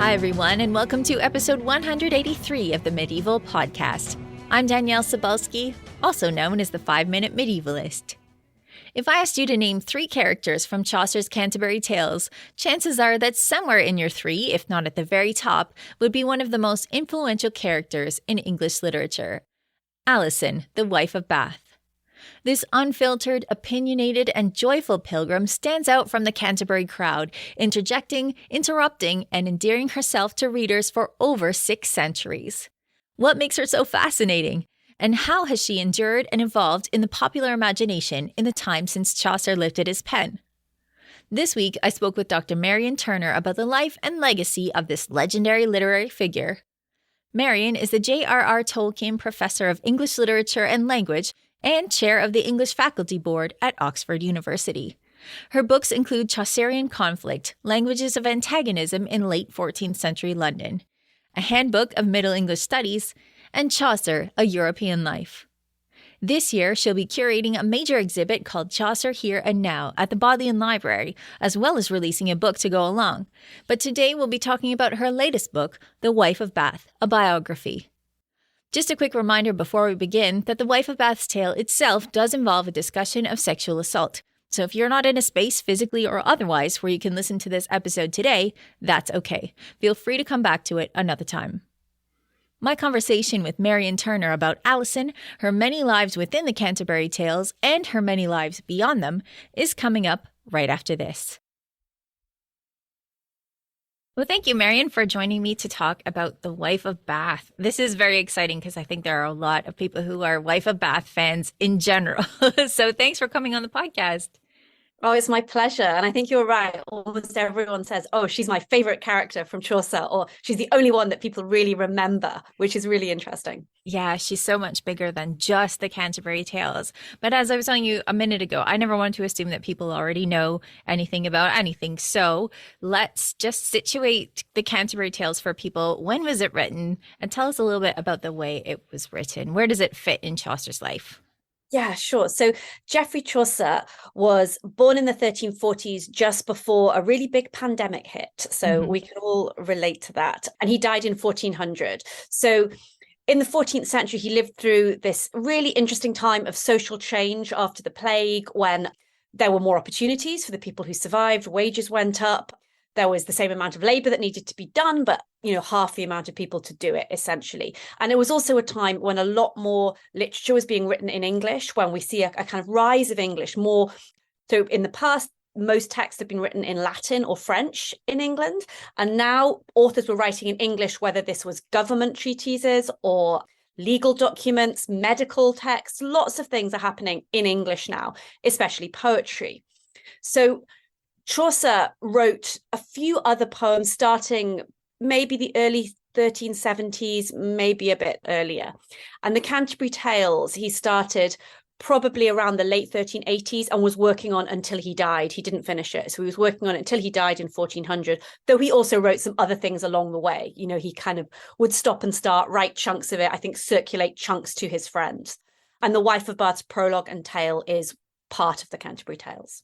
Hi, everyone, and welcome to episode 183 of the Medieval Podcast. I'm Danièle Cebulski, also known as the 5-Minute Medievalist. If I asked you to name 3 characters from Chaucer's Canterbury Tales, chances are that somewhere in your 3, if not at the very top, would be one of the most influential characters in English literature. Alison, the wife of Bath. This unfiltered, opinionated, and joyful pilgrim stands out from the Canterbury crowd, interjecting, interrupting, and endearing herself to readers for over 6 centuries. What makes her so fascinating? And how has she endured and evolved in the popular imagination in the time since Chaucer lifted his pen? This week, I spoke with Dr. Marion Turner about the life and legacy of this legendary literary figure. Marion is the J.R.R. Tolkien Professor of English Literature and Language and chair of the English Faculty Board at Oxford University. Her books include Chaucerian Conflict, Languages of Antagonism in Late 14th Century London, A Handbook of Middle English Studies, and Chaucer, A European Life. This year, she'll be curating a major exhibit called Chaucer Here and Now at the Bodleian Library, as well as releasing a book to go along. But today we'll be talking about her latest book, The Wife of Bath, a biography. Just a quick reminder before we begin that The Wife of Bath's tale itself does involve a discussion of sexual assault. So if you're not in a space, physically or otherwise, where you can listen to this episode today, that's okay. Feel free to come back to it another time. My conversation with Marion Turner about Alison, her many lives within the Canterbury Tales, and her many lives beyond them is coming up right after this. Well, thank you, Marion, for joining me to talk about The Wife of Bath. This is very exciting because I think there are a lot of people who are Wife of Bath fans in general. So thanks for coming on the podcast. Oh, it's my pleasure. And I think you're right. Almost everyone says, oh, she's my favorite character from Chaucer, or she's the only one that people really remember, which is really interesting. Yeah, she's so much bigger than just the Canterbury Tales. But as I was telling you a minute ago, I never want to assume that people already know anything about anything. So let's just situate the Canterbury Tales for people. When was it written? And tell us a little bit about the way it was written. Where does it fit in Chaucer's life? Yeah, sure. So Geoffrey Chaucer was born in the 1340s, just before a really big pandemic hit. So we can all relate to that. And he died in 1400. So in the 14th century, he lived through this really interesting time of social change after the plague, when there were more opportunities for the people who survived, wages went up. There was the same amount of labor that needed to be done, but, half the amount of people to do it, essentially. And it was also a time when a lot more literature was being written in English, when we see a kind of rise of English more. So in the past, most texts have been written in Latin or French in England. And now authors were writing in English, whether this was government treatises or legal documents, medical texts. Lots of things are happening in English now, especially poetry. So Chaucer wrote a few other poems starting maybe the early 1370s, maybe a bit earlier. And the Canterbury Tales, he started probably around the late 1380s and was working on until he died. He didn't finish it. So he was working on it until he died in 1400, though he also wrote some other things along the way. He kind of would stop and start, write chunks of it, I think circulate chunks to his friends. And The Wife of Bath's prologue and tale is part of the Canterbury Tales.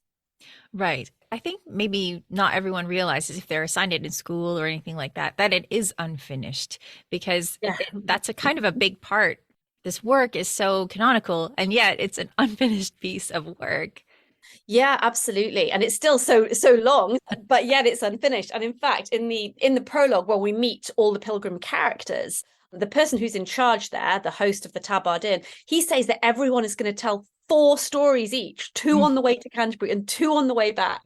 Right. I think maybe not everyone realizes, if they're assigned it in school or anything like that, that it is unfinished, because that's a kind of a big part. This work is so canonical, and yet it's an unfinished piece of work. Yeah, absolutely. And it's still so long, but yet it's unfinished. And in fact, in the prologue, when we meet all the pilgrim characters, the person who's in charge there, the host of the Tabard Inn, he says that everyone is going to tell 4 stories each, 2 on the way to Canterbury and 2 on the way back.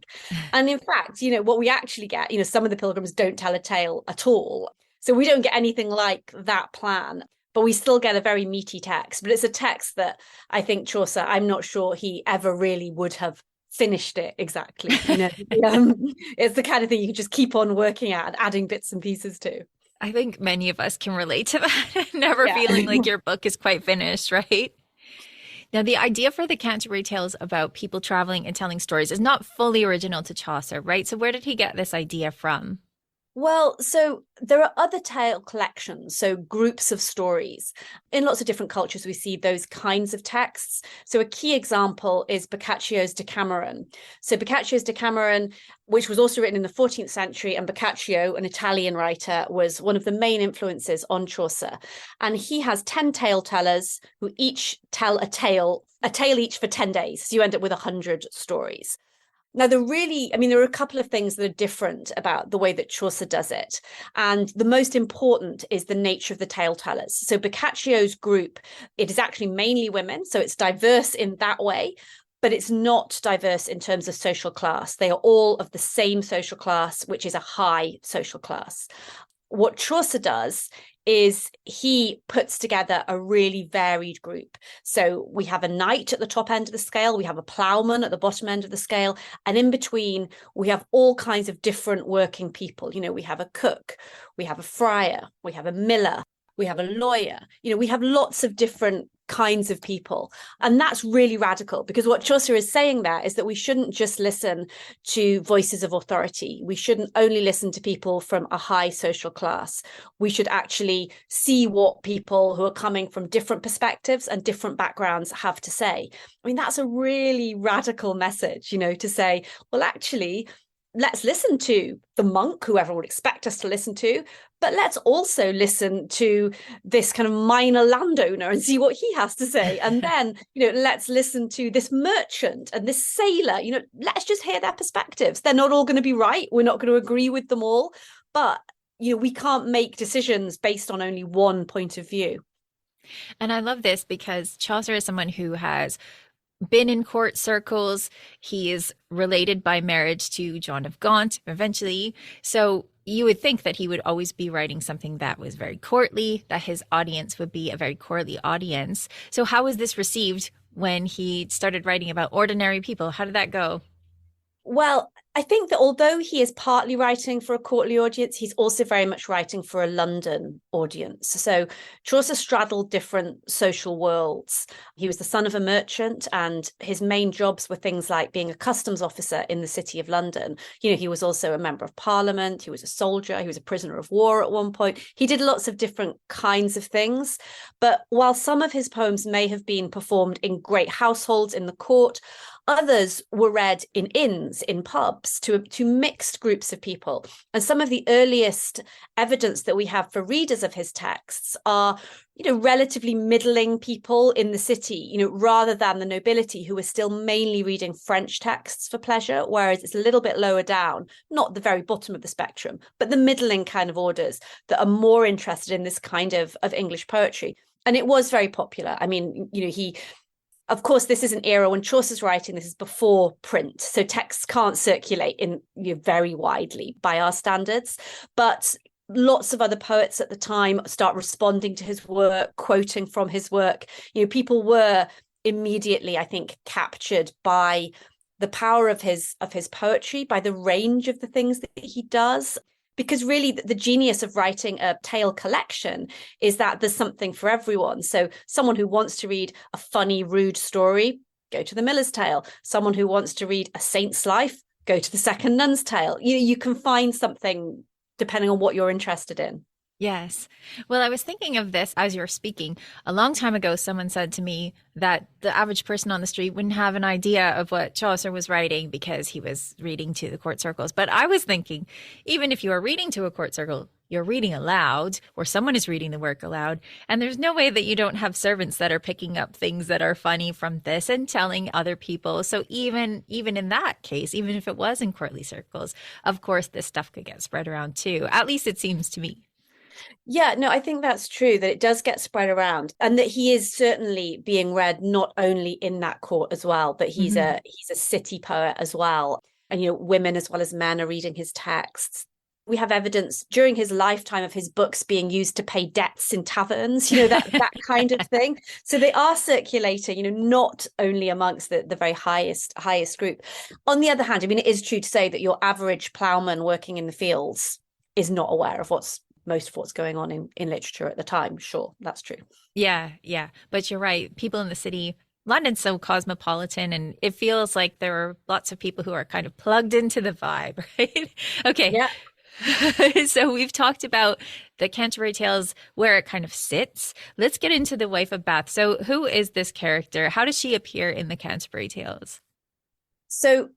And in fact, what we actually get, some of the pilgrims don't tell a tale at all. So we don't get anything like that plan, but we still get a very meaty text. But it's a text that I think Chaucer, I'm not sure he ever really would have finished it exactly. It's the kind of thing you can just keep on working at and adding bits and pieces to. I think many of us can relate to that. Never feeling like your book is quite finished, right? Now, the idea for the Canterbury Tales about people traveling and telling stories is not fully original to Chaucer, right? So where did he get this idea from? Well, so there are other tale collections, so groups of stories. In lots of different cultures, we see those kinds of texts. So a key example is Boccaccio's Decameron. So Boccaccio's Decameron, which was also written in the 14th century, and Boccaccio, an Italian writer, was one of the main influences on Chaucer. And he has 10 tale tellers who each tell a tale each for 10 days. So you end up with 100 stories. Now, there are a couple of things that are different about the way that Chaucer does it. And the most important is the nature of the tale tellers. So Boccaccio's group, it is actually mainly women. So it's diverse in that way, but it's not diverse in terms of social class. They are all of the same social class, which is a high social class. What Chaucer does is he puts together a really varied group. So we have a knight at the top end of the scale, we have a ploughman at the bottom end of the scale, and in between we have all kinds of different working people. We have a cook, we have a friar, we have a miller, we have a lawyer. We have lots of different kinds of people. And that's really radical, because what Chaucer is saying there is that we shouldn't just listen to voices of authority. We shouldn't only listen to people from a high social class. We should actually see what people who are coming from different perspectives and different backgrounds have to say. That's a really radical message, to say, well, actually, let's listen to the monk, who everyone would expect us to listen to, but let's also listen to this kind of minor landowner and see what he has to say. And then, let's listen to this merchant and this sailor. Let's just hear their perspectives. They're not all going to be right. We're not going to agree with them all, but, we can't make decisions based on only one point of view. And I love this because Chaucer is someone who has been in court circles. He is related by marriage to John of Gaunt eventually. So you would think that he would always be writing something that was very courtly, that his audience would be a very courtly audience. So how was this received when he started writing about ordinary people? How did that go? Well, I think that although he is partly writing for a courtly audience, he's also very much writing for a London audience. So Chaucer straddled different social worlds. He was the son of a merchant, and his main jobs were things like being a customs officer in the city of London. He was also a member of parliament. He was a soldier. He was a prisoner of war at one point. He did lots of different kinds of things. But while some of his poems may have been performed in great households in the court, others were read in inns, in pubs, to mixed groups of people. And some of the earliest evidence that we have for readers of his texts are, relatively middling people in the city, rather than the nobility, who are still mainly reading French texts for pleasure, whereas it's a little bit lower down, not the very bottom of the spectrum, but the middling kind of orders that are more interested in this kind of English poetry. And it was very popular. Of course, this is an era when Chaucer's writing, this is before print. So texts can't circulate in very widely by our standards. But lots of other poets at the time start responding to his work, quoting from his work. People were immediately, I think, captured by the power of his poetry, by the range of the things that he does. Because really the genius of writing a tale collection is that there's something for everyone. So someone who wants to read a funny, rude story, go to The Miller's Tale. Someone who wants to read a saint's life, go to The Second Nun's Tale. You can find something depending on what you're interested in. Yes. Well, I was thinking of this as you were speaking. A long time ago, someone said to me that the average person on the street wouldn't have an idea of what Chaucer was writing because he was reading to the court circles. But I was thinking, even if you are reading to a court circle, you're reading aloud, or someone is reading the work aloud. And there's no way that you don't have servants that are picking up things that are funny from this and telling other people. So even in that case, even if it was in courtly circles, of course, this stuff could get spread around too. At least it seems to me. Yeah, no, I think that's true, that it does get spread around, and that he is certainly being read not only in that court as well, but he's a city poet as well. And women as well as men are reading his texts. We have evidence during his lifetime of his books being used to pay debts in taverns, that kind of thing. So they are circulating, not only amongst the very highest group. On the other hand, it is true to say that your average ploughman working in the fields is not aware of most of what's going on in literature at the time. Sure, that's true. Yeah. But you're right. People in the city, London's so cosmopolitan, and it feels like there are lots of people who are kind of plugged into the vibe, right? Okay. Yeah. So we've talked about the Canterbury Tales, where it kind of sits. Let's get into the wife of Bath. So who is this character? How does she appear in the Canterbury Tales? So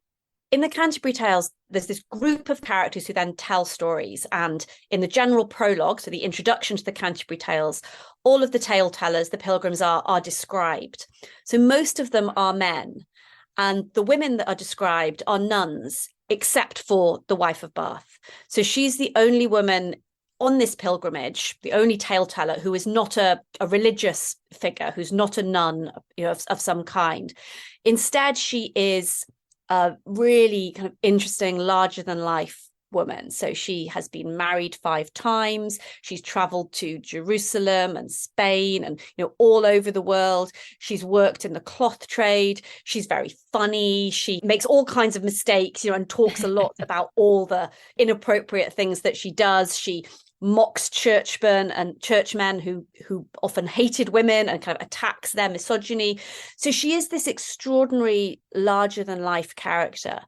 in the Canterbury Tales, there's this group of characters who then tell stories. And in the general prologue, so the introduction to the Canterbury Tales, all of the tale tellers, the pilgrims, are described. So most of them are men. And the women that are described are nuns, except for the wife of Bath. So she's the only woman on this pilgrimage, the only tale teller who is not a religious figure, who's not a nun, of some kind. Instead, she is a really kind of interesting, larger than life woman. So she has been married 5 times. She's traveled to Jerusalem and Spain and all over the world. She's worked in the cloth trade. She's very funny. She makes all kinds of mistakes, and talks a lot about all the inappropriate things that she does. She mocks churchmen who often hated women and kind of attacks their misogyny. So she is this extraordinary, larger than life character.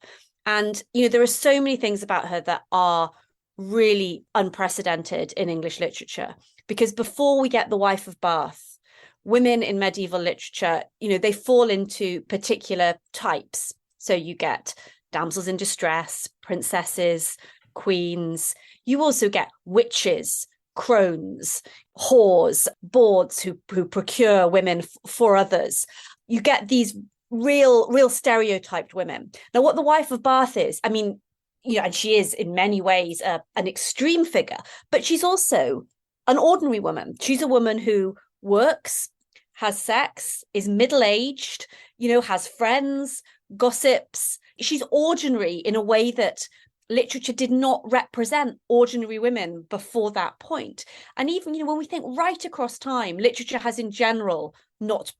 And, there are so many things about her that are really unprecedented in English literature, because before we get the wife of Bath, women in medieval literature, they fall into particular types. So you get damsels in distress, princesses, queens. You also get witches, crones, whores, bawds who procure women for others. You get these real stereotyped women. Now, what the wife of Bath is, and she is in many ways an extreme figure, but she's also an ordinary woman. She's a woman who works, has sex, is middle-aged, has friends, gossips. She's ordinary in a way that literature did not represent ordinary women before that point. And even, when we think right across time, literature has in general not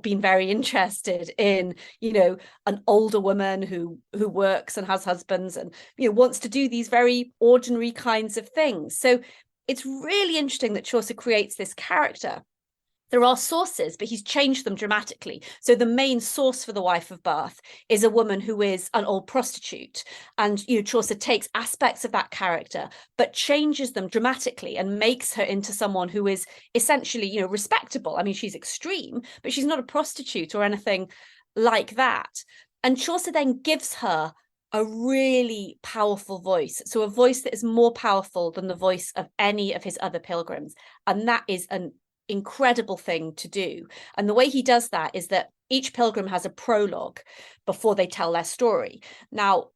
been very interested in, an older woman who works and has husbands and, wants to do these very ordinary kinds of things. So it's really interesting that Chaucer creates this character. There are sources, but he's changed them dramatically. So the main source for the wife of Bath is a woman who is an old prostitute. And, Chaucer takes aspects of that character, but changes them dramatically and makes her into someone who is essentially, respectable. She's extreme, but she's not a prostitute or anything like that. And Chaucer then gives her a really powerful voice. So a voice that is more powerful than the voice of any of his other pilgrims. And that is an incredible thing to do. And the way he does that is that each pilgrim has a prologue before they tell their story. Now,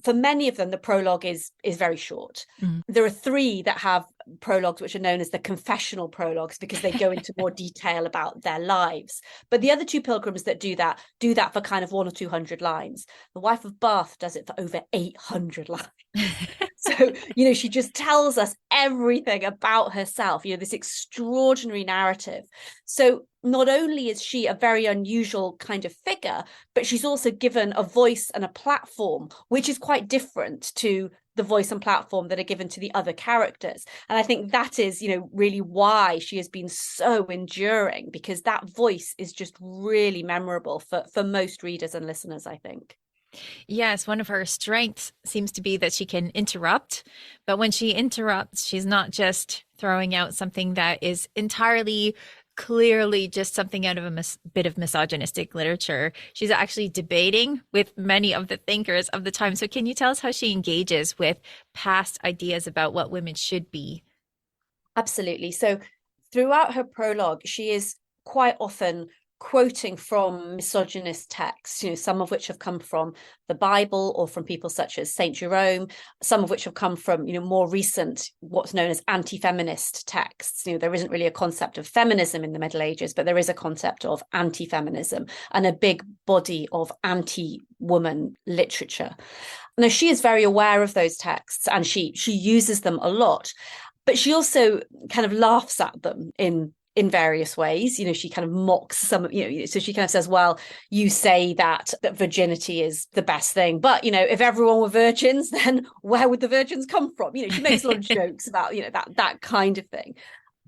for many of them, the prologue is very short. There are 3 that have prologues which are known as the confessional prologues, because they go into more detail about their lives. But the other 2 pilgrims that do that for kind of 100 or 200 lines. The wife of Bath does it for over 800 lines. So, she just tells us everything about herself, this extraordinary narrative. So not only is she a very unusual kind of figure, but she's also given a voice and a platform, which is quite different to the voice and platform that are given to the other characters. And I think that is, really why she has been so enduring, because that voice is just really memorable for most readers and listeners, I think. Yes, one of her strengths seems to be that she can interrupt. But when she interrupts, she's not just throwing out something that is entirely clearly just something out of a bit of misogynistic literature. She's actually debating with many of the thinkers of the time. So can you tell us how she engages with past ideas about what women should be? Absolutely. So throughout her prologue, she is quite often quoting from misogynist texts, some of which have come from the Bible or from people such as St. Jerome, some of which have come from, more recent, what's known as anti-feminist texts. There isn't really a concept of feminism in the Middle Ages, but there is a concept of anti-feminism and a big body of anti-woman literature. Now, she is very aware of those texts and she uses them a lot, but she also kind of laughs at them in various ways. She kind of mocks some, so she kind of says, well, you say that virginity is the best thing, but if everyone were virgins, then where would the virgins come from? She makes a lot of jokes about that kind of thing.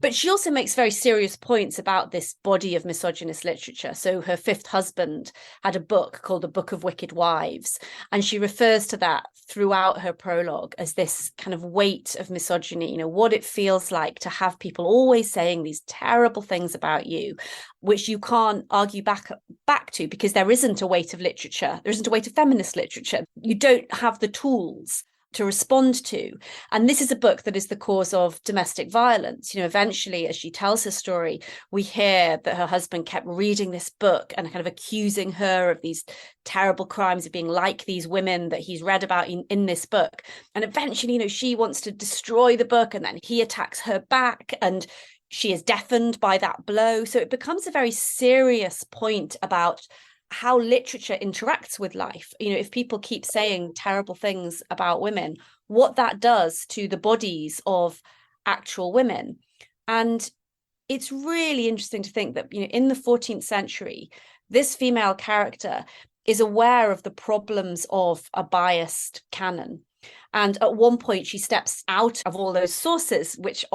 But she also makes very serious points about this body of misogynist literature. So her fifth husband had a book called The Book of Wicked Wives, and she refers to that throughout her prologue as this kind of weight of misogyny, you know, what it feels like to have people always saying these terrible things about you, which you can't argue back to, because there isn't a weight of literature. There isn't a weight of feminist literature. You don't have the tools to respond to. And this is a book that is the cause of domestic violence. You know, eventually, as she tells her story, we hear that her husband kept reading this book and kind of accusing her of these terrible crimes, of being like these women that he's read about in this book. And eventually, you know, she wants to destroy the book, and then he attacks her back, and she is deafened by that blow. So it becomes a very serious point about how literature interacts with life. You know, if people keep saying terrible things about women, what that does to the bodies of actual women. And it's really interesting to think that, you know, in the 14th century, this female character is aware of the problems of a biased canon. And at one point, she steps out of all those sources, which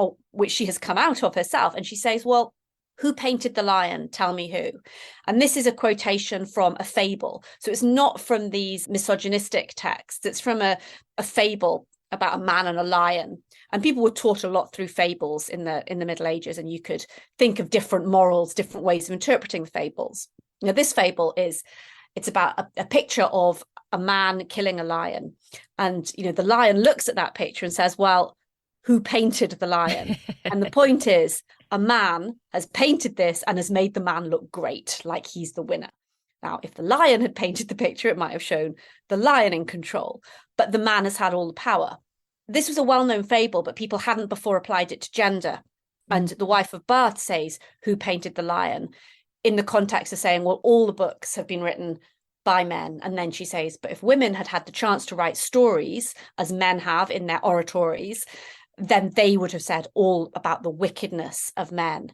she has come out of herself, and she says, well, who painted the lion? Tell me who. And this is a quotation from a fable. So it's not from these misogynistic texts. It's from a fable about a man and a lion. And people were taught a lot through fables in the Middle Ages. And you could think of different morals, different ways of interpreting the fables. Now, this fable it's about a picture of a man killing a lion. And, you know, the lion looks at that picture and says, well, who painted the lion? And the point is, a man has painted this and has made the man look great, like he's the winner. Now, if the lion had painted the picture, it might have shown the lion in control, but the man has had all the power. This was a well-known fable, but people hadn't before applied it to gender. And the wife of Bath says, who painted the lion? In the context of saying, well, all the books have been written by men. And then she says, but if women had had the chance to write stories, as men have in their oratories, then they would have said all about the wickedness of men.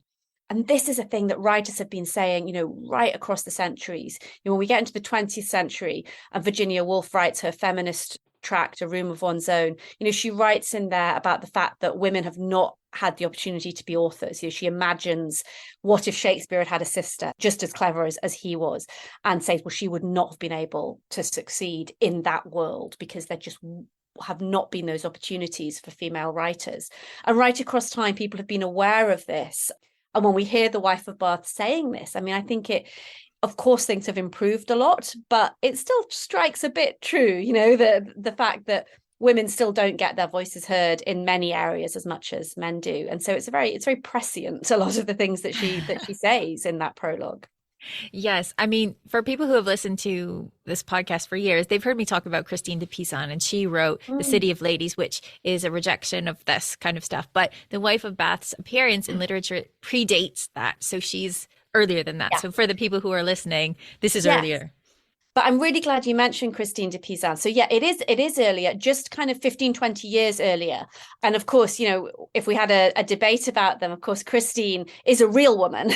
And this is a thing that writers have been saying, you know, right across the centuries. You know, when we get into the 20th century, and Virginia Woolf writes her feminist tract, A Room of One's Own, you know, she writes in there about the fact that women have not had the opportunity to be authors. You know, she imagines, what if Shakespeare had had a sister just as clever as he was, and says, well, she would not have been able to succeed in that world because there just have not been those opportunities for female writers. And right across time, people have been aware of this. And when we hear the wife of Bath saying this, I mean, I think it, of course, things have improved a lot, but it still strikes a bit true, you know, the fact that women still don't get their voices heard in many areas as much as men do. And so it's very prescient, a lot of the things that she says in that prologue. Yes. I mean, for people who have listened to this podcast for years, they've heard me talk about Christine de Pizan, and she wrote The City of Ladies, which is a rejection of this kind of stuff. But the wife of Bath's appearance in literature predates that. So she's earlier than that. Yeah. So for the people who are listening, this is earlier. But I'm really glad you mentioned Christine de Pizan. So yeah, it is earlier, just kind of 15, 20 years earlier. And of course, you know, if we had a debate about them, of course, Christine is a real woman,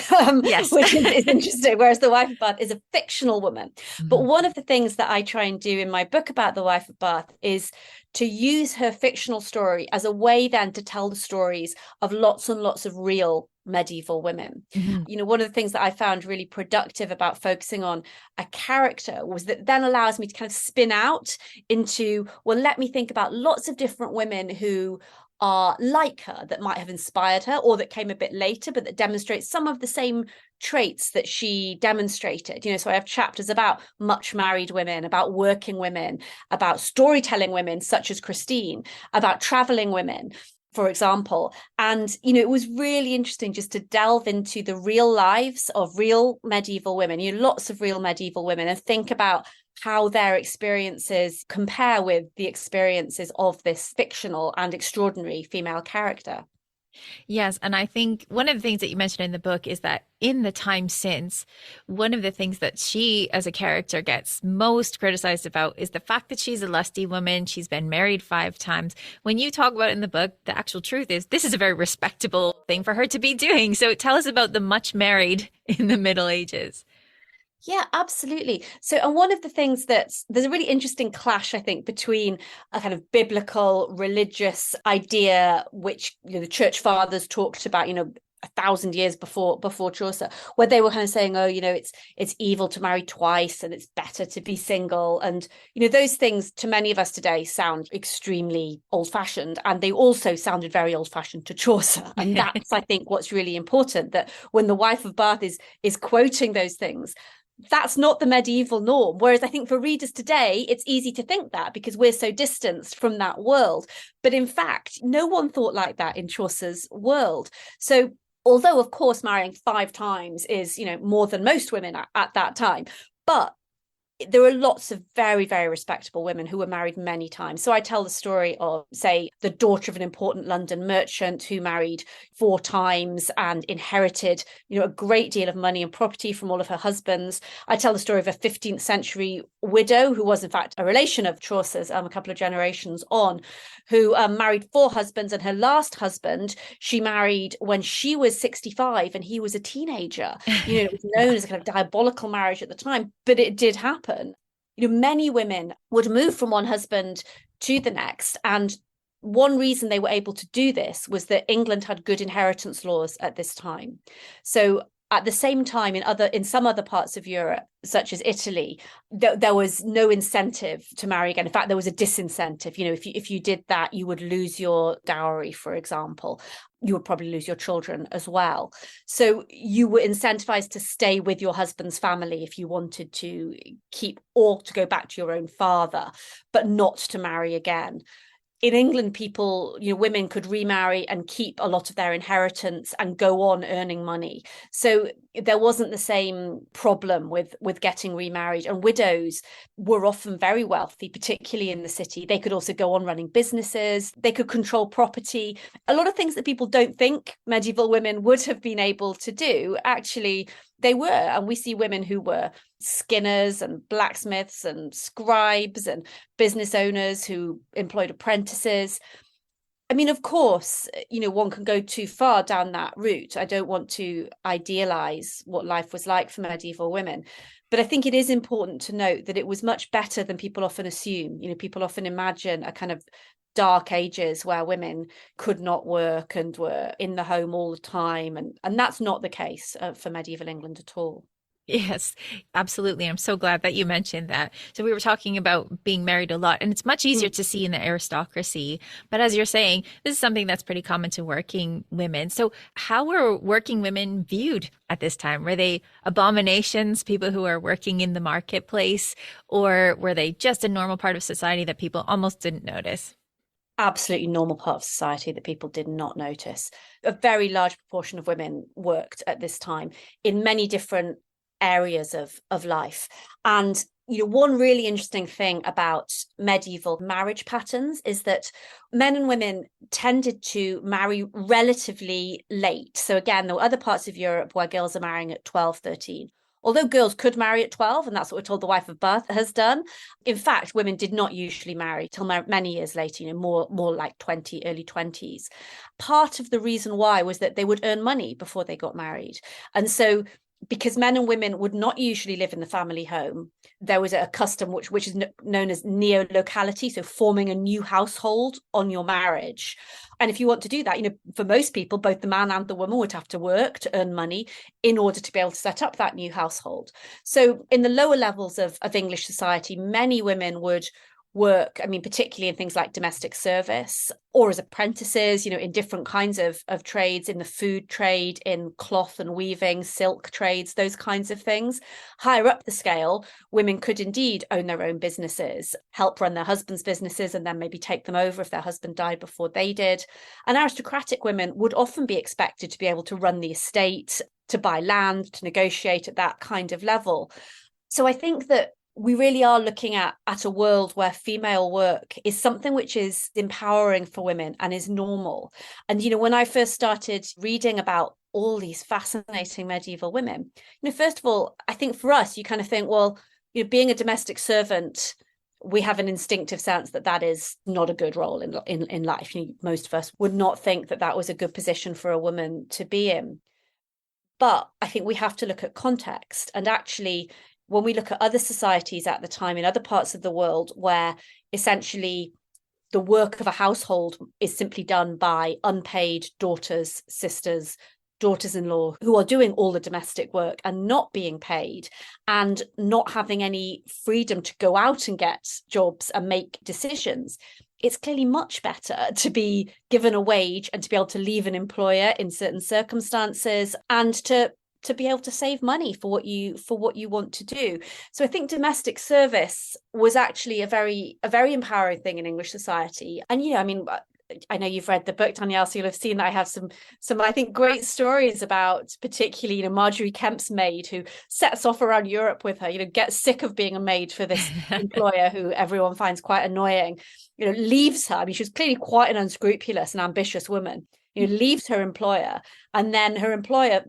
yes. which is interesting, whereas the wife of Bath is a fictional woman. Mm-hmm. But one of the things that I try and do in my book about the wife of Bath is to use her fictional story as a way then to tell the stories of lots and lots of real medieval women. Mm-hmm. You know, one of the things that I found really productive about focusing on a character was that then allows me to kind of spin out into, well, let me think about lots of different women who are like her, that might have inspired her, or that came a bit later, but that demonstrate some of the same traits that she demonstrated. You know, so I have chapters about much married women, about working women, about storytelling women such as Christine, about traveling women, for example. And, you know, it was really interesting just to delve into the real lives of real medieval women, you know, lots of real medieval women, and think about how their experiences compare with the experiences of this fictional and extraordinary female character. Yes. And I think one of the things that you mentioned in the book is that in the time since, one of the things that she as a character gets most criticized about is the fact that she's a lusty woman. She's been married 5 times. When you talk about it in the book, the actual truth is this is a very respectable thing for her to be doing. So tell us about the much married in the Middle Ages. Yeah, absolutely. So, and one of the things there's a really interesting clash, I think, between a kind of biblical religious idea, which the church fathers talked about, 1,000 years before Chaucer, where they were kind of saying, oh, it's evil to marry twice and it's better to be single. And, those things to many of us today sound extremely old-fashioned. And they also sounded very old-fashioned to Chaucer. And that's, I think, what's really important, that when the wife of Bath is quoting those things, that's not the medieval norm. Whereas I think for readers today, it's easy to think that because we're so distanced from that world. But in fact, no one thought like that in Chaucer's world. So although, of course, marrying 5 times is, more than most women at that time, but there are lots of very, very respectable women who were married many times. So I tell the story of, say, the daughter of an important London merchant who married 4 times and inherited, a great deal of money and property from all of her husbands. I tell the story of a 15th century widow who was, in fact, a relation of Chaucer's a couple of generations on, who married 4 husbands. And her last husband, she married when she was 65 and he was a teenager. It was known as a kind of diabolical marriage at the time, but it did happen. Many women would move from one husband to the next. And one reason they were able to do this was that England had good inheritance laws at this time. So at the same time, in some other parts of Europe, such as Italy, there was no incentive to marry again. In fact, there was a disincentive. If you did that, you would lose your dowry, for example. You would probably lose your children as well. So you were incentivized to stay with your husband's family if you wanted to keep, or to go back to your own father, but not to marry again. In England, women could remarry and keep a lot of their inheritance and go on earning money. So there wasn't the same problem with getting remarried. And widows were often very wealthy, particularly in the city. They could also go on running businesses. They could control property. A lot of things that people don't think medieval women would have been able to do, actually, they were. And we see women who were skinners and blacksmiths and scribes and business owners who employed apprentices. I mean, of course, one can go too far down that route. I don't want to idealize what life was like for medieval women. But I think it is important to note that it was much better than people often assume. People often imagine a kind of dark ages where women could not work and were in the home all the time. And that's not the case for medieval England at all. Yes, absolutely. I'm so glad that you mentioned that. So we were talking about being married a lot, and it's much easier to see in the aristocracy. But as you're saying, this is something that's pretty common to working women. So how were working women viewed at this time? Were they abominations, people who are working in the marketplace, or were they just a normal part of society that people almost didn't notice? Absolutely normal part of society that people did not notice. A very large proportion of women worked at this time in many different areas of life. And one really interesting thing about medieval marriage patterns is that men and women tended to marry relatively late. So again, there were other parts of Europe where girls are marrying at 12, 13. Although girls could marry at 12, and that's what we're told the wife of Bath has done. In fact, women did not usually marry till many years later, more like 20, early 20s. Part of the reason why was that they would earn money before they got married. And so because men and women would not usually live in the family home, there was a custom which is known as neo-locality, so forming a new household on your marriage. And if you want to do that, for most people, both the man and the woman would have to work to earn money in order to be able to set up that new household. So in the lower levels of English society, many women would work, particularly in things like domestic service or as apprentices, in different kinds of trades, in the food trade, in cloth and weaving, silk trades, those kinds of things. Higher up the scale, women could indeed own their own businesses, help run their husbands' businesses, and then maybe take them over if their husband died before they did. And aristocratic women would often be expected to be able to run the estate, to buy land, to negotiate at that kind of level. So I think that we really are looking at a world where female work is something which is empowering for women and is normal. And, when I first started reading about all these fascinating medieval women, first of all, I think for us, you kind of think, well, being a domestic servant, we have an instinctive sense that is not a good role in life. Most of us would not think that was a good position for a woman to be in. But I think we have to look at context. And actually, when we look at other societies at the time in other parts of the world where essentially the work of a household is simply done by unpaid daughters, sisters, daughters-in-law who are doing all the domestic work and not being paid and not having any freedom to go out and get jobs and make decisions, it's clearly much better to be given a wage and to be able to leave an employer in certain circumstances and to be able to save money for what you want to do. So I think domestic service was actually a very empowering thing in English society. And I mean, I know you've read the book, Danièle, so you'll have seen that I have some I think great stories about particularly Marjorie Kemp's maid who sets off around Europe with her, gets sick of being a maid for this employer who everyone finds quite annoying, leaves her. I mean, she was clearly quite an unscrupulous and ambitious woman, leaves her employer, and then her employer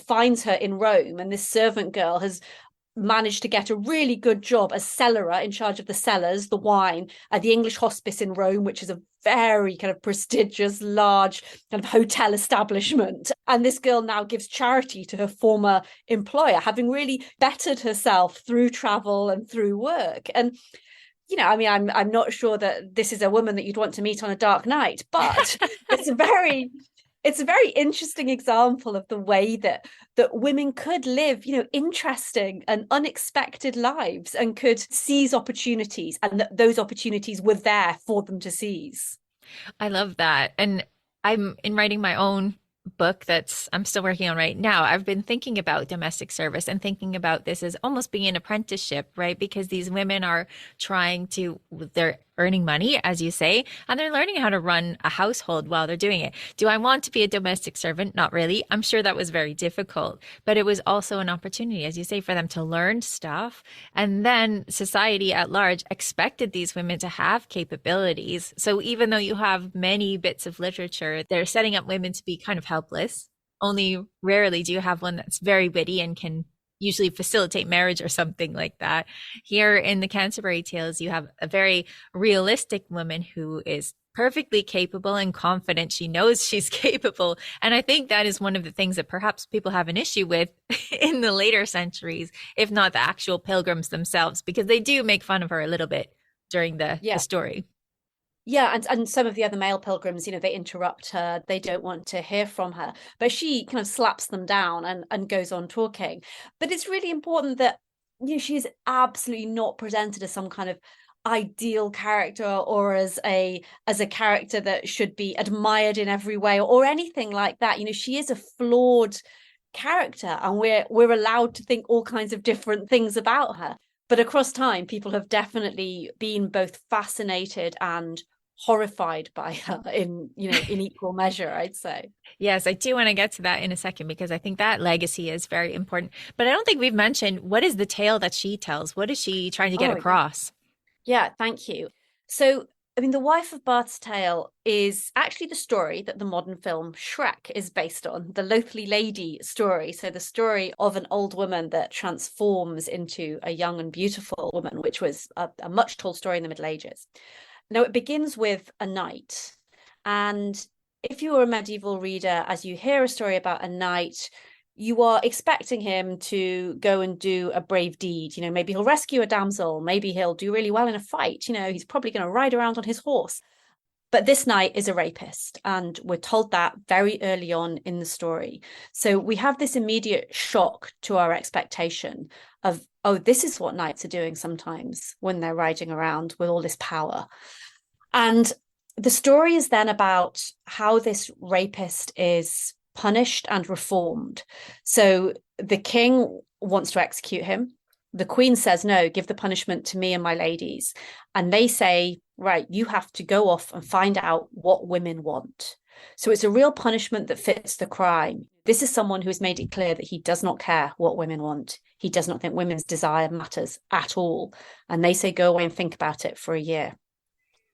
finds her in Rome, and this servant girl has managed to get a really good job as cellarer, in charge of the cellars, the wine, at the English Hospice in Rome, which is a very kind of prestigious, large kind of hotel establishment. And this girl now gives charity to her former employer, having really bettered herself through travel and through work. And I mean, I'm not sure that this is a woman that you'd want to meet on a dark night, but it's a very interesting example of the way that women could live, interesting and unexpected lives and could seize opportunities, and that those opportunities were there for them to seize. I love that. And I'm in writing my own book I'm still working on right now. I've been thinking about domestic service and thinking about this as almost being an apprenticeship, right? Because these women are they're earning money, as you say, and they're learning how to run a household while they're doing it. Do I want to be a domestic servant? Not really. I'm sure that was very difficult, but it was also an opportunity, as you say, for them to learn stuff. And then society at large expected these women to have capabilities. So even though you have many bits of literature, they're setting up women to be kind of helpless. Only rarely do you have one that's very witty and can usually facilitate marriage or something like that. Here in the Canterbury Tales, you have a very realistic woman who is perfectly capable and confident. She knows she's capable. And I think that is one of the things that perhaps people have an issue with in the later centuries, if not the actual pilgrims themselves, because they do make fun of her a little bit during the story. Yeah, and some of the other male pilgrims, they interrupt her. They don't want to hear from her, but she kind of slaps them down and goes on talking. But it's really important that she is absolutely not presented as some kind of ideal character or as a character that should be admired in every way or anything like that. She is a flawed character, and we're allowed to think all kinds of different things about her. But across time, people have definitely been both fascinated and horrified by her in equal measure, I'd say. Yes, I do want to get to that in a second, because I think that legacy is very important. But I don't think we've mentioned, what is the tale that she tells? What is she trying to get across? Yeah, thank you. So, I mean, The Wife of Bath's Tale is actually the story that the modern film Shrek is based on, the Loathly Lady story. So the story of an old woman that transforms into a young and beautiful woman, which was a much told story in the Middle Ages. Now, it begins with a knight. And if you were a medieval reader, as you hear a story about a knight, you are expecting him to go and do a brave deed. Maybe he'll rescue a damsel. Maybe he'll do really well in a fight. He's probably going to ride around on his horse. But this knight is a rapist, and we're told that very early on in the story. So we have this immediate shock to our expectation of, oh, this is what knights are doing sometimes when they're riding around with all this power. And the story is then about how this rapist is punished and reformed. So the king wants to execute him. The queen says, no, give the punishment to me and my ladies. And they say, right, you have to go off and find out what women want. So it's a real punishment that fits the crime. This is someone who has made it clear that he does not care what women want. He does not think women's desire matters at all. And they say, go away and think about it for a year.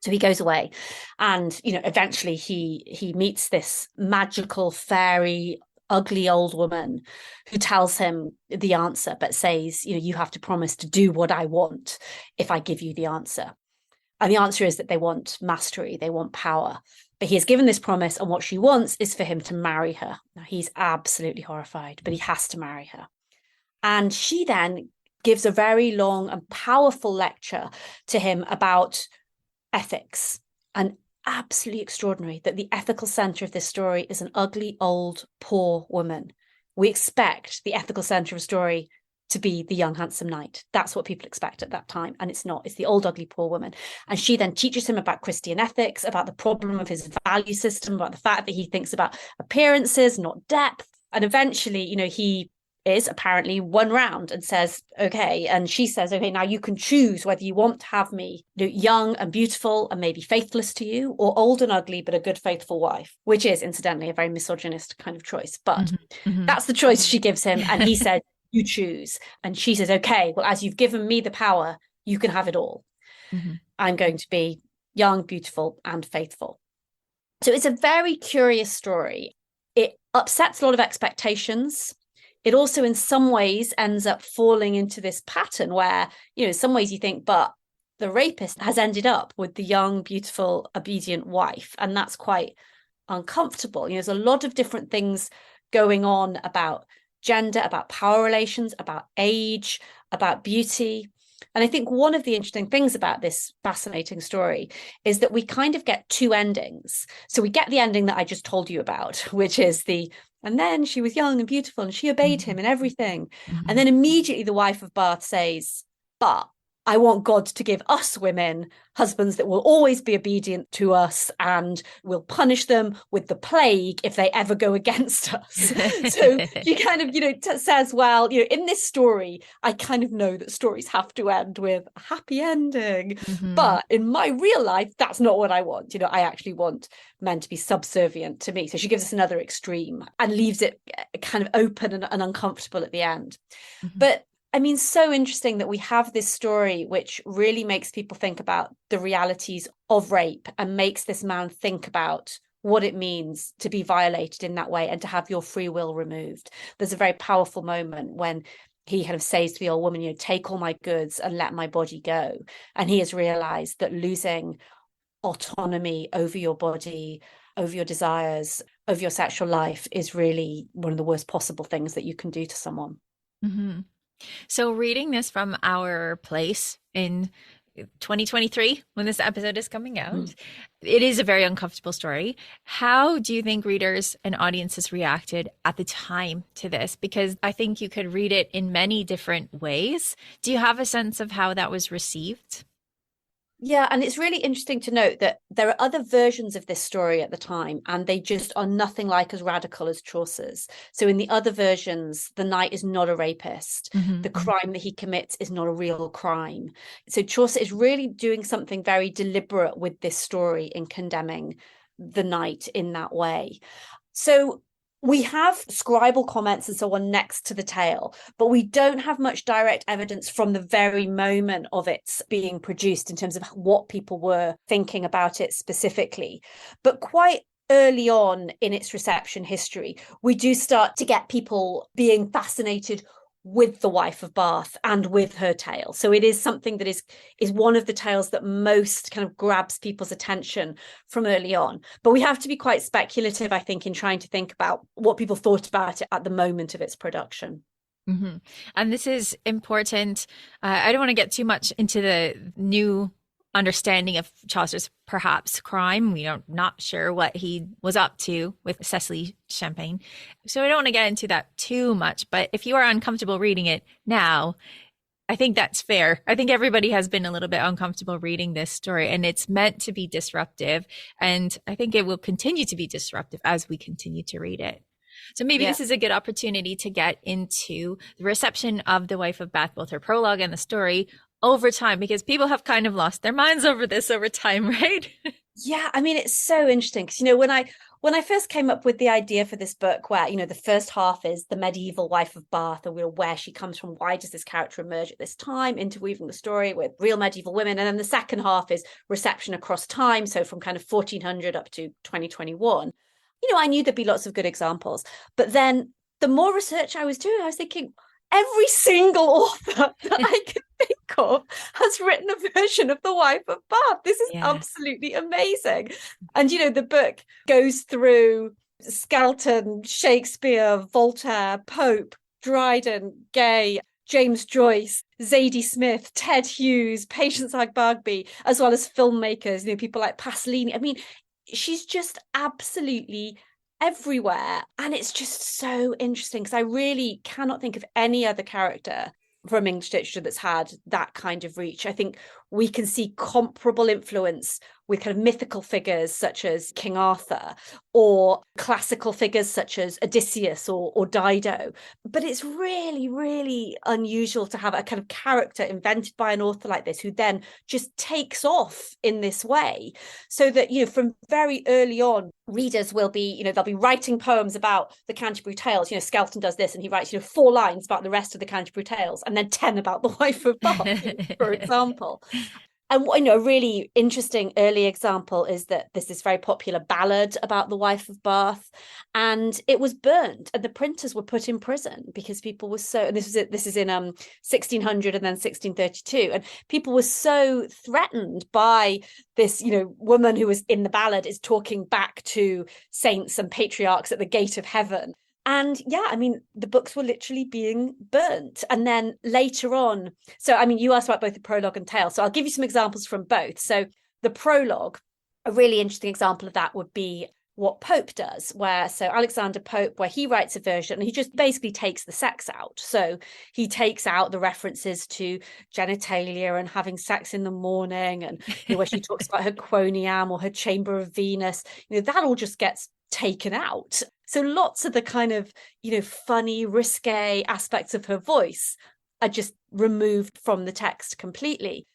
So he goes away, and eventually he meets this magical fairy ugly old woman who tells him the answer, but says, you have to promise to do what I want if I give you the answer. And the answer is that they want mastery, they want power. But he has given this promise, and what she wants is for him to marry her. Now, he's absolutely horrified, but he has to marry her. And she then gives a very long and powerful lecture to him about ethics, and absolutely extraordinary that the ethical center of this story is an ugly, old, poor woman. We expect the ethical center of a story to be the young, handsome knight. That's what people expect at that time. And it's not. It's the old, ugly, poor woman. And she then teaches him about Christian ethics, about the problem of his value system, about the fact that he thinks about appearances, not depth. And eventually, he is apparently won round and says, okay. And she says, okay, now you can choose whether you want to have me young and beautiful and maybe faithless to you, or old and ugly, but a good, faithful wife, which is incidentally a very misogynist kind of choice. But that's the choice she gives him. And he said, you choose. And she says, okay, well, as you've given me the power, you can have it all. I'm going to be young, beautiful, and faithful. So it's a very curious story. It upsets a lot of expectations. It also, in some ways, ends up falling into this pattern where, in some ways you think, but the rapist has ended up with the young, beautiful, obedient wife. And that's quite uncomfortable. There's a lot of different things going on about gender, about power relations, about age, about beauty. And I think one of the interesting things about this fascinating story is that we kind of get two endings. So we get the ending that I just told you about, which is and then she was young and beautiful and she obeyed him and everything. And then immediately the wife of Bath says, but I want God to give us women husbands that will always be obedient to us, and will punish them with the plague if they ever go against us. So she kind of, says, well, in this story, I kind of know that stories have to end with a happy ending. But in my real life, that's not what I want. I actually want men to be subservient to me. So she gives us another extreme and leaves it kind of open and uncomfortable at the end. But I mean, so interesting that we have this story which really makes people think about the realities of rape and makes this man think about what it means to be violated in that way and to have your free will removed. There's a very powerful moment when he kind of says to the old woman, take all my goods and let my body go. And he has realized that losing autonomy over your body, over your desires, over your sexual life is really one of the worst possible things that you can do to someone. So reading this from our place in 2023, when this episode is coming out, it is a very uncomfortable story. How do you think readers and audiences reacted at the time to this? Because I think you could read it in many different ways. Do you have a sense of how that was received? Yeah, and it's really interesting to note that there are other versions of this story at the time, and they just are nothing like as radical as Chaucer's. So in the other versions, the knight is not a rapist. The crime that he commits is not a real crime. So Chaucer is really doing something very deliberate with this story in condemning the knight in that way. So we have scribal comments and so on next to the tale, but we don't have much direct evidence from the very moment of its being produced in terms of what people were thinking about it specifically. But quite early on in its reception history, we do start to get people being fascinated with the wife of Bath and with her tale. So it is something that is one of the tales that most kind of grabs people's attention from early on. But we have to be quite speculative, I think, in trying to think about what people thought about it at the moment of its production. And this is important. I don't want to get too much into the new understanding of Chaucer's perhaps crime. We are not sure what he was up to with Cecily Champagne. So I don't want to get into that too much, but if you are uncomfortable reading it now, I think that's fair. I think everybody has been a little bit uncomfortable reading this story, and it's meant to be disruptive. And I think it will continue to be disruptive as we continue to read it. So maybe this is a good opportunity to get into the reception of The Wife of Bath, both her prologue and the story, over time, because people have kind of lost their minds over this over time, right? Yeah, I mean, it's so interesting because, when I first came up with the idea for this book, where, the first half is the medieval wife of Bath, and where she comes from, why does this character emerge at this time, interweaving the story with real medieval women. And then the second half is reception across time. So from kind of 1400 up to 2021, I knew there'd be lots of good examples. But then the more research I was doing, I was thinking, every single author that I can think of has written a version of The Wife of Bath. This is absolutely amazing. And, the book goes through Skelton, Shakespeare, Voltaire, Pope, Dryden, Gay, James Joyce, Zadie Smith, Ted Hughes, Patience Agbargby, as well as filmmakers, people like Pasolini. I mean, she's just absolutely everywhere. And it's just so interesting because I really cannot think of any other character from English literature that's had that kind of reach. I think we can see comparable influence with kind of mythical figures such as King Arthur, or classical figures such as Odysseus or Dido. But it's really, really unusual to have a kind of character invented by an author like this who then just takes off in this way. So that, from very early on, readers will be, they'll be writing poems about the Canterbury Tales. Skelton does this and he writes, 4 lines about the rest of the Canterbury Tales and then 10 about the Wife of Bath, for example. And a really interesting early example is that there's this very popular ballad about the Wife of Bath, and it was burnt, and the printers were put in prison because people were so. And this is in 1600 and then 1632, and people were so threatened by this, woman who was in the ballad is talking back to saints and patriarchs at the gate of heaven. And the books were literally being burnt. And then later on, so you asked about both the prologue and tale. So I'll give you some examples from both. So the prologue, a really interesting example of that would be what Pope does, so Alexander Pope, where he writes a version and he just basically takes the sex out. So he takes out the references to genitalia and having sex in the morning, and where she talks about her quoniam or her chamber of Venus, that all just gets taken out. So lots of the kind of, funny, risque aspects of her voice are just removed from the text completely.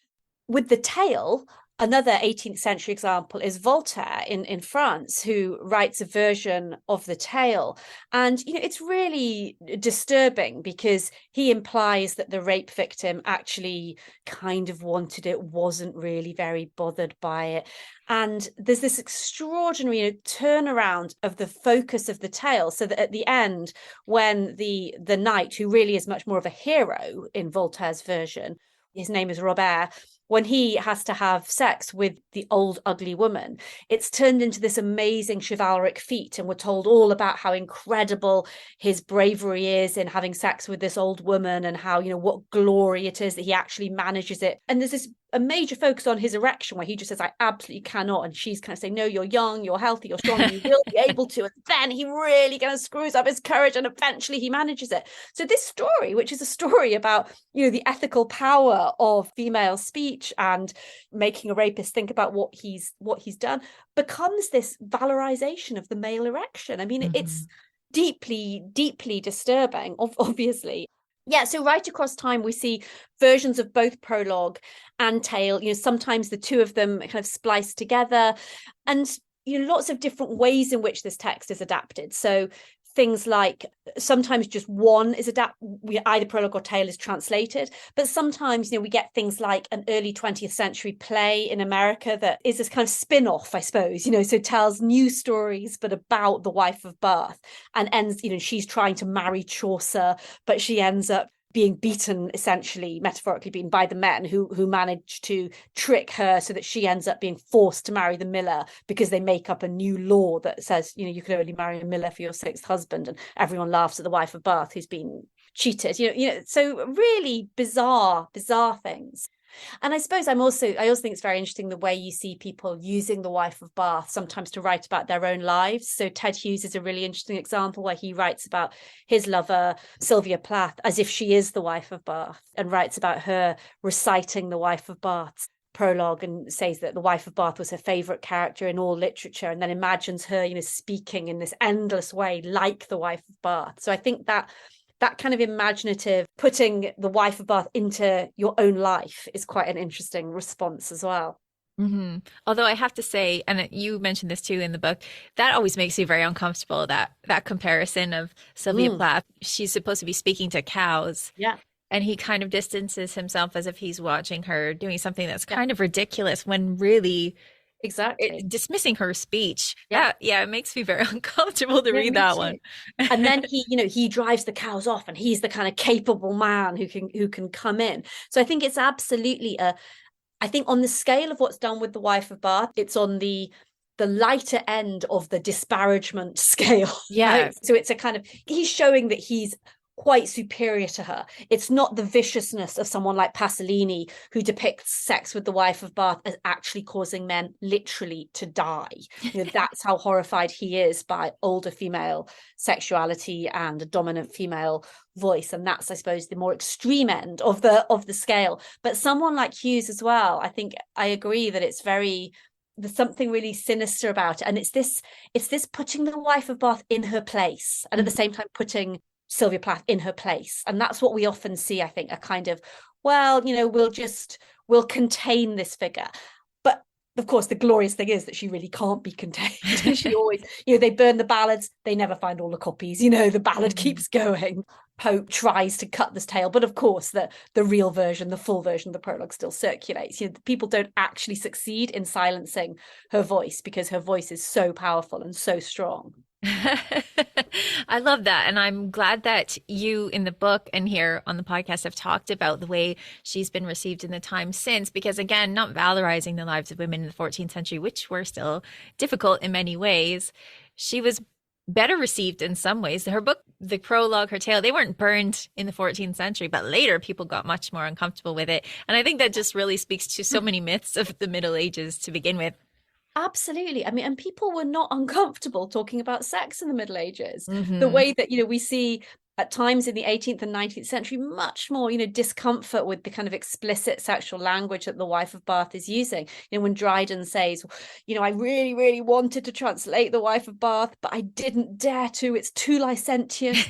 With the tale, another 18th century example is Voltaire in France, who writes a version of the tale. And, it's really disturbing because he implies that the rape victim actually kind of wanted it, wasn't really very bothered by it. And there's this extraordinary turnaround of the focus of the tale, so that at the end, when the knight, who really is much more of a hero in Voltaire's version, his name is Robert, when he has to have sex with the old ugly woman, it's turned into this amazing chivalric feat, and we're told all about how incredible his bravery is in having sex with this old woman, and how, what glory it is that he actually manages it. And there's a major focus on his erection, where he just says, I absolutely cannot. And she's kind of saying, no, you're young, you're healthy, you're strong, you will be able to. And then he really kind of screws up his courage, and eventually he manages it. So this story, which is a story about, the ethical power of female speech and making a rapist think about what he's done, becomes this valorization of the male erection. It's deeply, deeply disturbing, obviously. Yeah, so right across time, we see versions of both prologue and tale. Sometimes the two of them kind of spliced together, and lots of different ways in which this text is adapted. So things like sometimes just one is either prologue or tale is translated, but sometimes we get things like an early 20th century play in America that is this kind of spin-off, I suppose, so tells new stories but about the Wife of Bath, and ends, she's trying to marry Chaucer, but she ends up being beaten, essentially metaphorically beaten, by the men who manage to trick her, so that she ends up being forced to marry the miller, because they make up a new law that says, you can only marry a miller for your 6th husband, and everyone laughs at the Wife of Bath who's been cheated. So really bizarre things. And I suppose I also think it's very interesting the way you see people using the Wife of Bath sometimes to write about their own lives. So Ted Hughes is a really interesting example, where he writes about his lover, Sylvia Plath, as if she is the Wife of Bath, and writes about her reciting the Wife of Bath's prologue, and says that the Wife of Bath was her favorite character in all literature, and then imagines her, speaking in this endless way like the Wife of Bath. So I think that kind of imaginative, putting the Wife of Bath into your own life, is quite an interesting response as well. Mm-hmm. Although I have to say, and you mentioned this too in the book, that always makes me very uncomfortable, that comparison of Sylvia Plath. She's supposed to be speaking to cows. Yeah. And he kind of distances himself as if he's watching her doing something that's kind of ridiculous, when really Exactly. dismissing her speech. Yeah. It makes me very uncomfortable to Yeah, read me that too. one. And then he drives the cows off, and he's the kind of capable man who can come in. So I think it's absolutely I think on the scale of what's done with the wife of Bath, it's on the lighter end of the disparagement scale. Yeah. Right? So it's a kind of, he's showing that he's quite superior to her. It's not the viciousness of someone like Pasolini, who depicts sex with the wife of Bath as actually causing men literally to die. That's how horrified he is by older female sexuality and a dominant female voice. And that's, I suppose, the more extreme end of the scale. But someone like Hughes as well, I think I agree that there's something really sinister about it. And it's this putting the wife of Bath in her place, and at the same time putting Sylvia Plath in her place. And that's what we often see, I think, a kind of, well, we'll contain this figure. But of course, the glorious thing is that she really can't be contained. She always, they burn the ballads, they never find all the copies, the ballad keeps going. Pope tries to cut this tale, but of course the real version, the full version of the prologue still circulates. People don't actually succeed in silencing her voice, because her voice is so powerful and so strong. I love that. And I'm glad that you in the book and here on the podcast have talked about the way she's been received in the time since, because again, not valorizing the lives of women in the 14th century, which were still difficult in many ways. She was better received in some ways. Her book, the prologue, her tale, they weren't burned in the 14th century, but later people got much more uncomfortable with it. And I think that just really speaks to so many myths of the Middle Ages to begin with. Absolutely. I mean, and people were not uncomfortable talking about sex in the Middle Ages. The way that, we see at times in the 18th and 19th century, much more, discomfort with the kind of explicit sexual language that the wife of Bath is using. When Dryden says, I really, really wanted to translate the wife of Bath, but I didn't dare to. It's too licentious.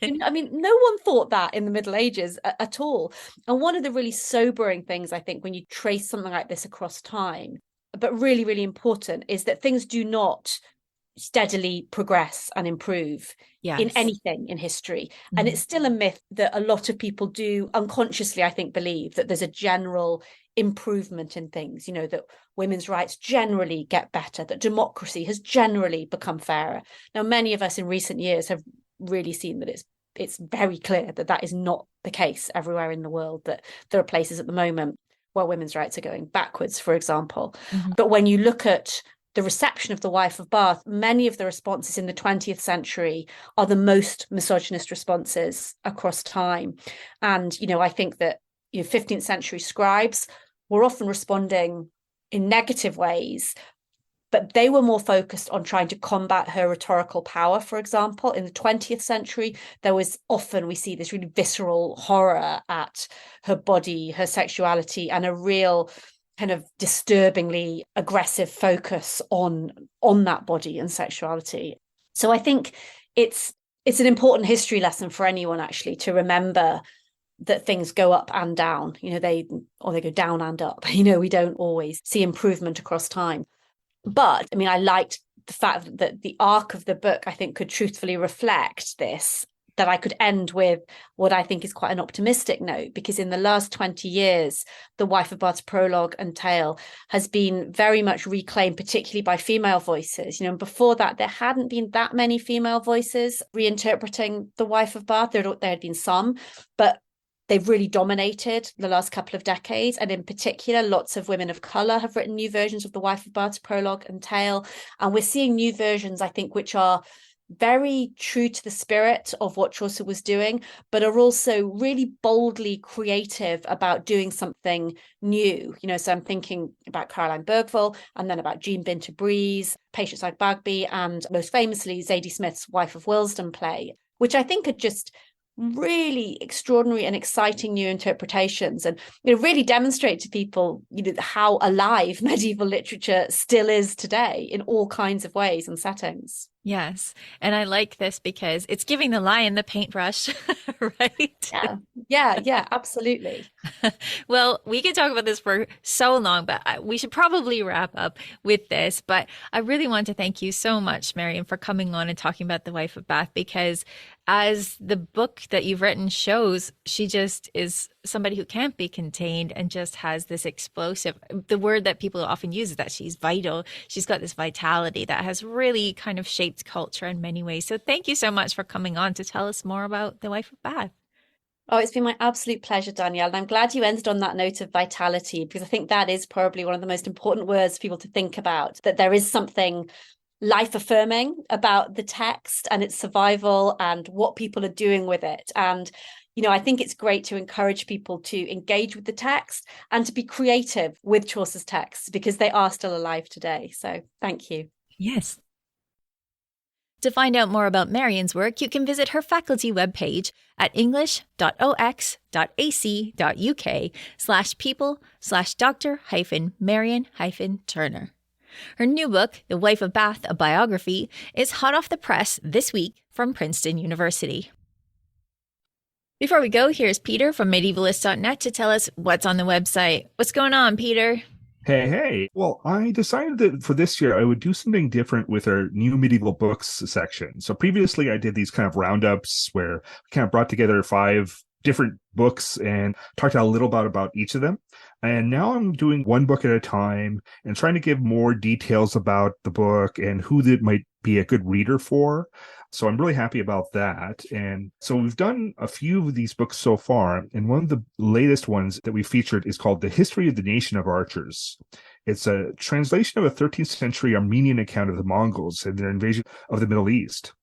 I mean, no one thought that in the Middle Ages at all. And one of the really sobering things, I think, when you trace something like this across time, but really, really important, is that things do not steadily progress and improve in anything in history. And it's still a myth that a lot of people do unconsciously, I think, believe that there's a general improvement in things, that women's rights generally get better, that democracy has generally become fairer. Now, many of us in recent years have really seen that it's very clear that that is not the case everywhere in the world, that there are places at the moment where women's rights are going backwards, for example. But when you look at the reception of the wife of Bath, many of the responses in the 20th century are the most misogynist responses across time. And, I think that 15th century scribes were often responding in negative ways, but they were more focused on trying to combat her rhetorical power. For example, in the 20th century, there was often, we see this really visceral horror at her body, her sexuality, and a real kind of disturbingly aggressive focus on that body and sexuality. So I think it's an important history lesson for anyone, actually, to remember that things go up and down, they go down and up. We don't always see improvement across time. But I mean, I liked the fact that the arc of the book, I think, could truthfully reflect this, that I could end with what I think is quite an optimistic note, because in the last 20 years, the wife of Bath's prologue and tale has been very much reclaimed, particularly by female voices. And before that, there hadn't been that many female voices reinterpreting the wife of Bath. There had been some, but they've really dominated the last couple of decades. And in particular, lots of women of colour have written new versions of the wife of Bath's prologue and tale. And we're seeing new versions, I think, which are very true to the spirit of what Chaucer was doing, but are also really boldly creative about doing something new. So I'm thinking about Caroline Bergvall, and then about Jean Binter Breeze, Patience Bagby, and most famously, Zadie Smith's Wife of Willesden play, which I think are just really extraordinary and exciting new interpretations, and really demonstrate to people how alive medieval literature still is today in all kinds of ways and settings. Yes. And I like this because it's giving the lion the paintbrush, right? Yeah, absolutely. Well, we could talk about this for so long, but we should probably wrap up with this. But I really want to thank you so much, Marion, for coming on and talking about the wife of Bath, because as the book that you've written shows, she just is somebody who can't be contained and just has this explosive, the word that people often use is that she's vital. She's got this vitality that has really kind of shaped culture in many ways. So thank you so much for coming on to tell us more about The Wife of Bath. Oh, it's been my absolute pleasure, Danièle. And I'm glad you ended on that note of vitality, because I think that is probably one of the most important words for people to think about, that there is something life affirming about the text and its survival and what people are doing with it. And, you know, I think it's great to encourage people to engage with the text and to be creative with Chaucer's texts, because they are still alive today. So thank you. Yes. To find out more about Marion's work, you can visit her faculty webpage at english.ox.ac.uk/people/Dr.-Marion-Turner. Her new book, The Wife of Bath, a Biography, is hot off the press this week from Princeton University. Before we go, here's Peter from medievalist.net to tell us what's on the website. What's going on, Peter? Hey. Well, I decided that for this year, I would do something different with our new medieval books section. So previously, I did these kind of roundups where I kind of brought together 5 different books and talked a little bit about each of them. And now I'm doing one book at a time and trying to give more details about the book and who that might be a good reader for. So I'm really happy about that. And so we've done a few of these books so far. And one of the latest ones that we featured is called The History of the Nation of Archers. It's a translation of a 13th century Armenian account of the Mongols and their invasion of the Middle East.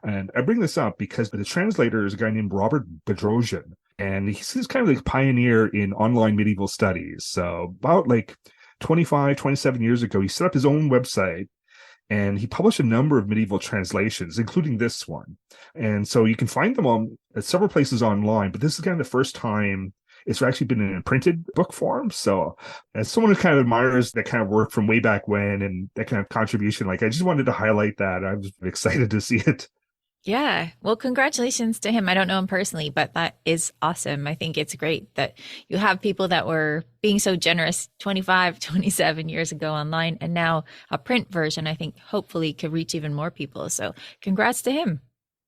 And I bring this up because the translator is a guy named Robert Bedrosian. And he's kind of like a pioneer in online medieval studies. So about like 25, 27 years ago, he set up his own website. And he published a number of medieval translations, including this one. And so you can find them on at several places online, but this is kind of the first time it's actually been in a printed book form. So as someone who kind of admires that kind of work from way back when and that kind of contribution, like I just wanted to highlight that. I was excited to see it. Yeah. Well, congratulations to him. I don't know him personally, but that is awesome. I think it's great that you have people that were being so generous 25, 27 years ago online, and now a print version, I think hopefully could reach even more people. So congrats to him.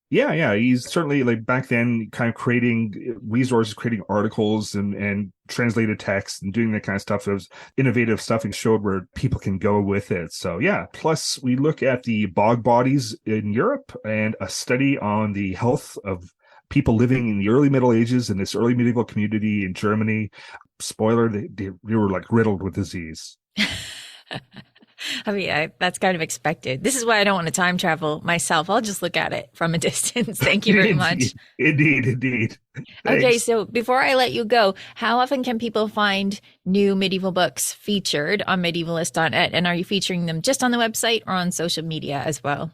Yeah. He's certainly like back then kind of creating resources, creating articles and translated text and doing that kind of stuff. It was innovative stuff and showed where people can go with it. So yeah. Plus we look at the bog bodies in Europe and a study on the health of people living in the early Middle Ages in this early medieval community in Germany. Spoiler, they were like riddled with disease. I mean, that's kind of expected. This is why I don't want to time travel myself. I'll just look at it from a distance. Thank you very much. Indeed. Okay, so before I let you go, how often can people find new medieval books featured on medievalist.net? And are you featuring them just on the website or on social media as well?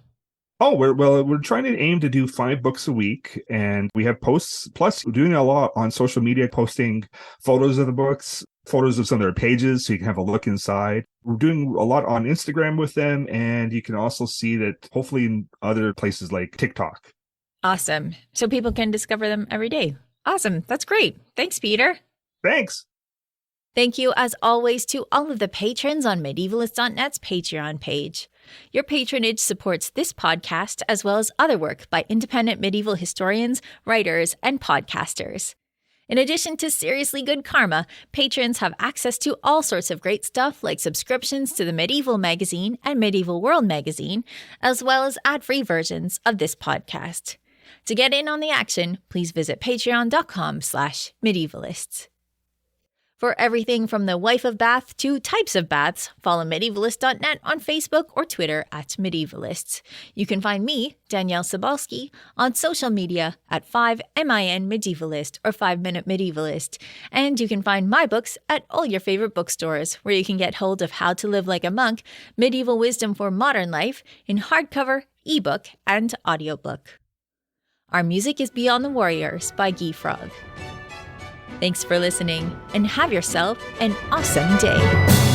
Oh, we're trying to aim to do 5 books a week, and we have posts. Plus, we're doing a lot on social media, posting photos of the books, photos of some of their pages, so you can have a look inside. We're doing a lot on Instagram with them, and you can also see that hopefully in other places like TikTok. Awesome. So people can discover them every day. Awesome. That's great. Thanks, Peter. Thanks. Thank you, as always, to all of the patrons on medievalist.net's Patreon page. Your patronage supports this podcast as well as other work by independent medieval historians, writers, and podcasters. In addition to seriously good karma, patrons have access to all sorts of great stuff like subscriptions to the Medieval Magazine and Medieval World Magazine, as well as ad-free versions of this podcast. To get in on the action, please visit patreon.com/medievalists. For everything from The Wife of Bath to types of baths, follow medievalist.net on Facebook or Twitter @medievalists. You can find me, Danièle Cybulski, on social media at 5MIN-medievalist or 5-Minute Medievalist. And you can find my books at all your favorite bookstores, where you can get hold of How to Live Like a Monk, Medieval Wisdom for Modern Life, in hardcover, ebook, and audiobook. Our music is Beyond the Warriors by Guy Frog. Thanks for listening, and have yourself an awesome day.